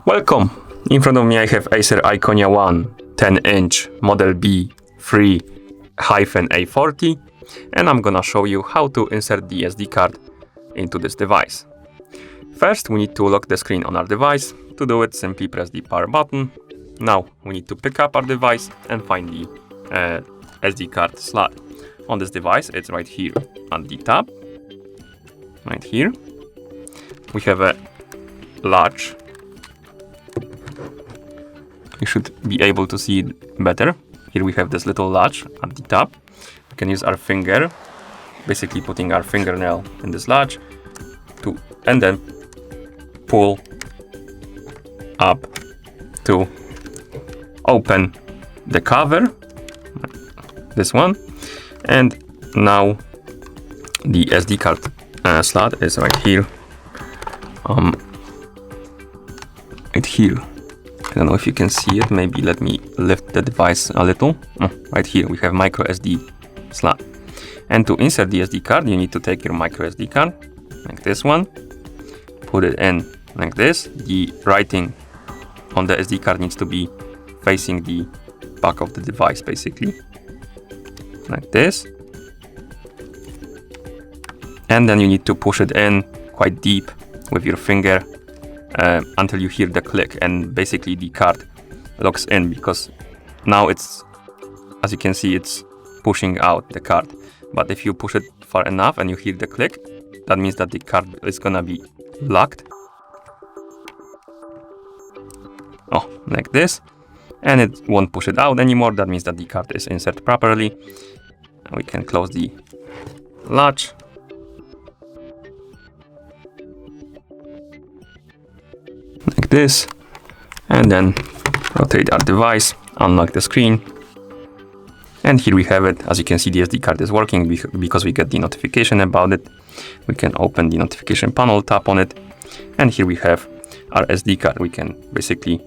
Welcome! In front of me I have ACER Iconia One 10-inch Model B 3-A40, and I'm gonna show you how to insert the SD card into this device. First, we need to lock the screen on our device. To do it, simply press the power button. Now we need to pick up our device and find the SD card slot. On this device, it's right here on the top. Right here. We have a latch. You should be able to see it better. Here we have this little latch at the top. We can use our finger, basically putting our fingernail in this latch, and then pull up to open the cover, this one, and now the SD card slot is right here. Right here. I don't know if you can see it. Maybe let me lift the device a little. Right here we have micro SD slot. And to insert the SD card, you need to take your micro SD card, like this one, put it in like this. The writing on the SD card needs to be facing the back of the device, basically, like this. And then you need to push it in quite deep with your finger until you hear the click, and basically the card locks in, because now it's, as you can see, it's pushing out the card. But if you push it far enough and you hear the click, that means that the card is gonna be locked. Like this, and it won't push it out anymore. That means that the card is inserted properly. We can close the latch. Like this, and then rotate our device, unlock the screen, and here we have it. As you can see, the SD card is working because we get the notification about it. We can open the notification panel, tap on it, and here we have our SD card. We can basically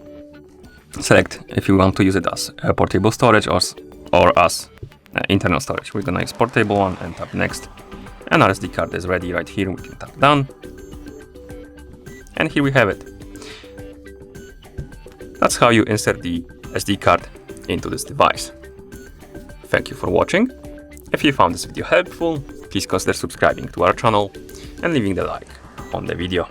select if you want to use it as portable storage or as internal storage. We're gonna use portable one and tap next, and our SD card is ready right here. We can tap done, and here we have it. That's how you insert the SD card into this device. Thank you for watching. If you found this video helpful, please consider subscribing to our channel and leaving the like on the video.